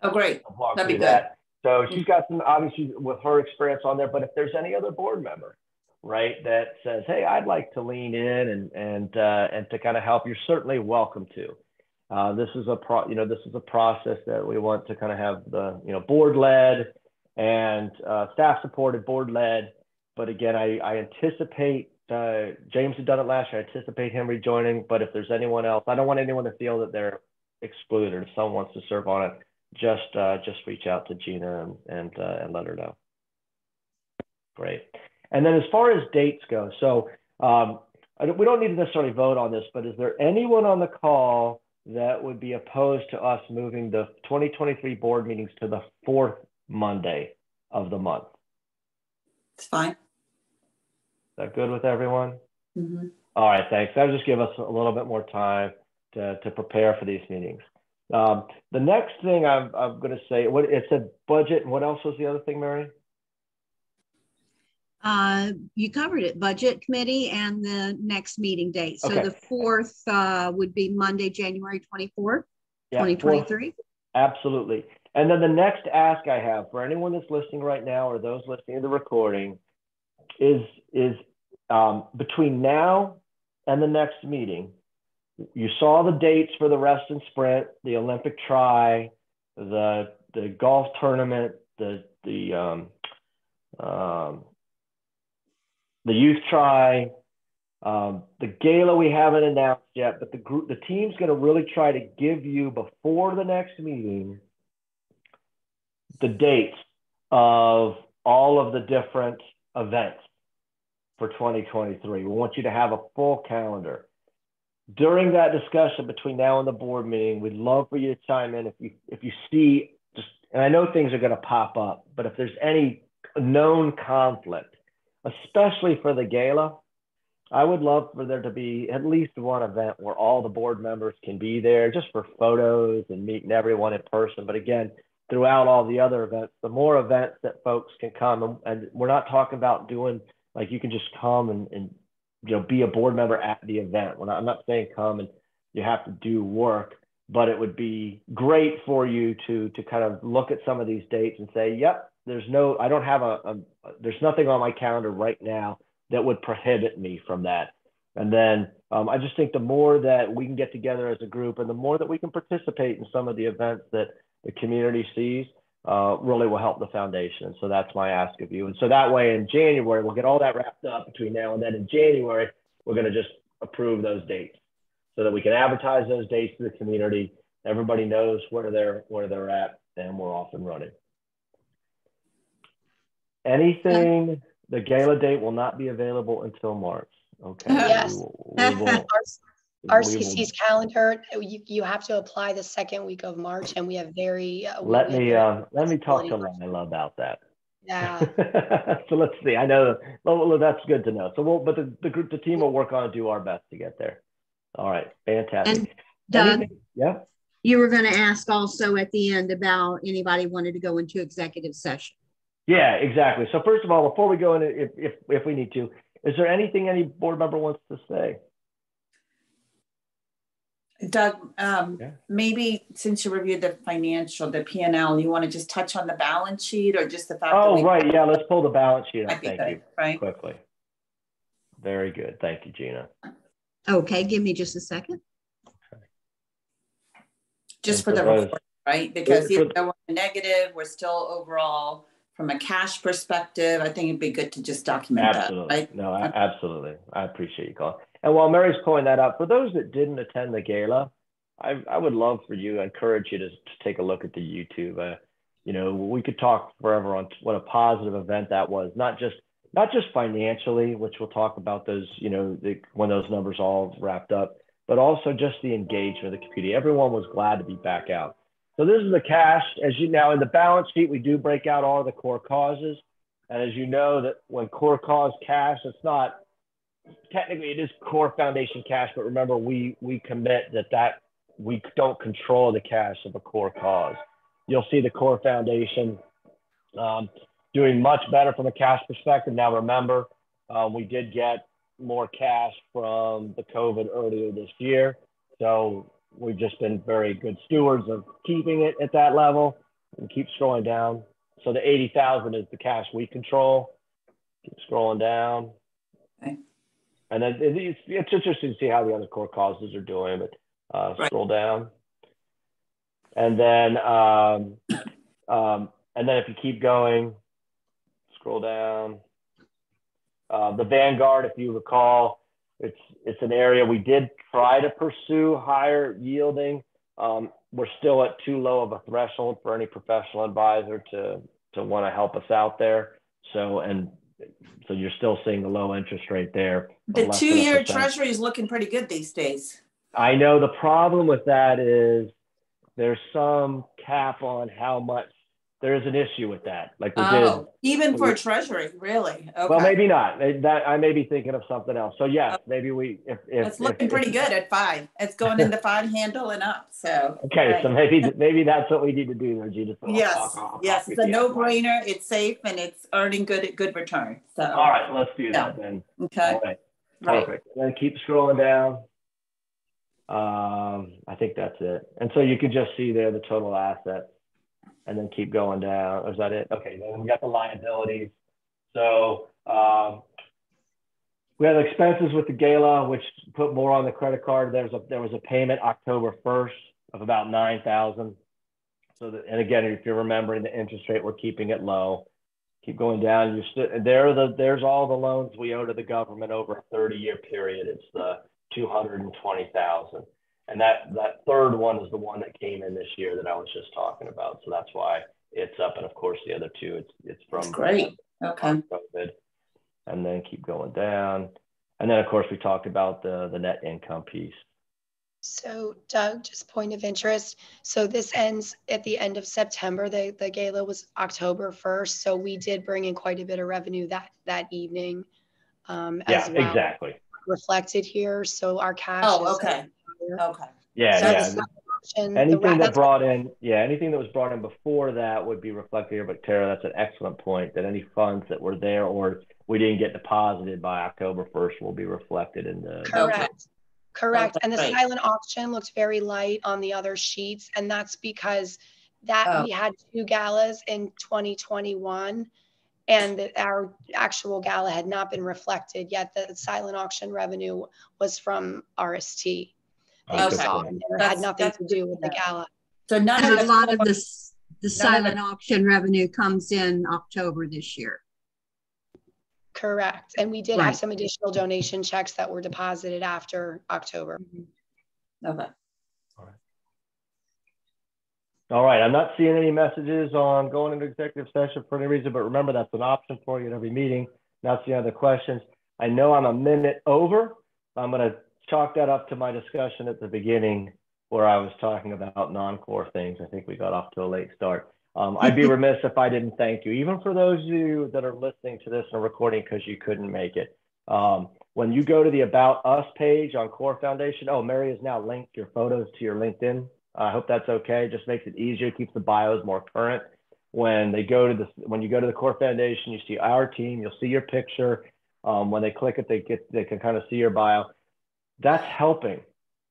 Oh, great. That'd be good. That. So she's got some, obviously, with her experience on there, but if there's any other board member right, that says, hey, I'd like to lean in and to kind of help, you're certainly welcome to. This is a process that we want to kind of have the, board led and staff supported, board led. But again, I anticipate, James had done it last year. I anticipate him rejoining, but if there's anyone else, I don't want anyone to feel that they're excluded. If someone wants to serve on it, just reach out to Gina and let her know. Great. And then as far as dates go, so we don't need to necessarily vote on this, but is there anyone on the call that would be opposed to us moving the 2023 board meetings to the 4th Monday of the month? It's fine. Is that good with everyone? Mm-hmm. All right, thanks. That'll just give us a little bit more time to prepare for these meetings. The next thing I'm going to say, it said budget. And what else was the other thing, Mary? You covered it, budget committee and the next meeting date. So Okay. the 4th would be Monday, January 24th, Yeah, 2023. Absolutely. And then the next ask I have for anyone that's listening right now or those listening to the recording is between now and the next meeting, you saw the dates for the rest and sprint, the Olympic tri, the golf tournament, the youth tri, the gala we haven't announced yet, but the team's going to really try to give you before the next meeting the dates of all of the different events for 2023. We want you to have a full calendar. During that discussion between now and the board meeting, we'd love for you to chime in if you see, and I know things are going to pop up, but if there's any known conflict, especially for the gala, I would love for there to be at least one event where all the board members can be there just for photos and meeting everyone in person. But again, throughout all the other events, the more events that folks can come, and we're not talking about doing like you can just come and be a board member at the event. I'm not saying come and you have to do work, but it would be great for you to kind of look at some of these dates and say, yep, there's nothing on my calendar right now that would prohibit me from that. And then I just think the more that we can get together as a group and the more that we can participate in some of the events that the community sees really will help the foundation. And so that's my ask of you. And so that way in January, we'll get all that wrapped up between now and then. In January, we're going to just approve those dates so that we can advertise those dates to the community. Everybody knows where they're at, and we're off and running. Anything, the gala date will not be available until March. Okay. Yes. We will, RCC's calendar, you have to apply the second week of March, and we have very. Let me talk to Lila about that. Yeah. So let's see. I know. Well, that's good to know. So but the team will work on and do our best to get there. All right. Fantastic. And Doug, yeah. You were going to ask also at the end about anybody wanted to go into executive session. Yeah, exactly. So first of all, before we go in, if we need to, is there anything any board member wants to say? Doug, maybe since you reviewed the P&L, you want to just touch on the balance sheet or just the fact that right. Yeah, let's pull the balance sheet up. Thank you. Right. Quickly. Very good. Thank you, Gina. Okay, give me just a second. Just for the report, right? Because even though we're negative, we're still overall from a cash perspective. I think it'd be good to just document that, right? No, absolutely. I appreciate you calling. And while Mary's pulling that up, for those that didn't attend the gala, I would love for you, I encourage you to take a look at the YouTube. We could talk forever on what a positive event that was, not just financially, which we'll talk about those, when those numbers all wrapped up, but also just the engagement of the community. Everyone was glad to be back out. So this is the cash. As you know, in the balance sheet, we do break out all the core causes. And as you know, that when core cause cash, it's not, technically it is core foundation cash, but remember we commit that we don't control the cash of a core cause. You'll see the core foundation doing much better from a cash perspective. Now remember, we did get more cash from the COVID earlier this year. So we've just been very good stewards of keeping it at that level and keep scrolling down. So the 80,000 is the cash we control. Keep scrolling down. And then it's interesting to see how the other core causes are doing, but scroll down. And then if you keep going, scroll down. The Vanguard, if you recall, it's an area we did try to pursue higher yielding. We're still at too low of a threshold for any professional advisor to want to help us out there. So you're still seeing the low interest rate there. The 2-year treasury is looking pretty good these days. I know the problem with that is there's some cap on how much. There is an issue with that. Like we did. Even for treasury, really? Okay. Well, maybe not. That I may be thinking of something else. So yes, maybe we. It's looking pretty good at 5. It's going into 5 handle and up. So. Okay, right. so maybe that's what we need to do there, Gina. So yes, it's a no-brainer. It's safe and it's earning good return. So. All right, let's do that then. Okay. All right. Perfect. And then keep scrolling down. I think that's it. And so you can just see there the total assets. And then keep going down. Is that it? Okay, then we got the liabilities. So we have expenses with the gala, which put more on the credit card. There was a payment October 1st of about $9,000. So and again, if you're remembering the interest rate, we're keeping it low. Keep going down. There's all the loans we owe to the government over a 30-year period. It's the $220,000. And that third one is the one that came in this year that I was just talking about. So that's why it's up. And of course, the other two, it's from great. Okay. COVID. And then keep going down. And then of course we talked about the net income piece. So Doug, just point of interest. So this ends at the end of September. The gala was October 1st. So we did bring in quite a bit of revenue that evening. As well. Exactly. Reflected here. So our cash. Okay. Okay. Yeah. So anything that was brought in before that would be reflected here. But Tara, that's an excellent point. That any funds that were there or we didn't get deposited by October 1st will be reflected in the. Correct. And the silent auction looked very light on the other sheets, and that's because we had 2 galas in 2021. And our actual gala had not been reflected yet. The silent auction revenue was from RST. It had nothing to do with the gala. So a lot of the silent auction revenue comes in October this year. Correct. And we did have some additional donation checks that were deposited after October. Okay. All right. I'm not seeing any messages on going into executive session for any reason, but remember that's an option for you at every meeting. Not seeing other questions. I know I'm a minute over. I'm going to chalk that up to my discussion at the beginning where I was talking about non-core things. I think we got off to a late start. I'd be remiss if I didn't thank you, even for those of you that are listening to this and recording because you couldn't make it. When you go to the About Us page on Core Foundation, Mary has now linked your photos to your LinkedIn. I hope that's okay. Just makes it easier, keeps the bios more current. When you go to the Core Foundation, you see our team, you'll see your picture. When they click it, they can kind of see your bio. That's helping. In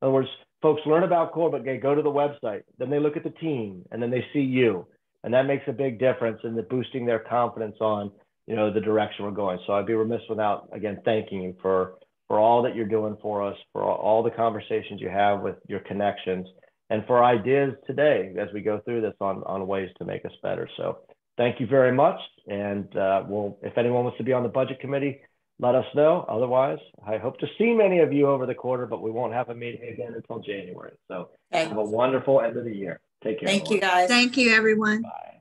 other words, folks learn about Core, but they go to the website, then they look at the team, and then they see you. And that makes a big difference in boosting their confidence on, the direction we're going. So I'd be remiss without, again, thanking you for all that you're doing for us, for all the conversations you have with your connections, and for ideas today as we go through this on ways to make us better. So thank you very much. And if anyone wants to be on the budget committee, let us know. Otherwise, I hope to see many of you over the quarter, but we won't have a meeting again until January. So have a wonderful end of the year. Take care. Thank you, guys. Thank you, everyone. Bye.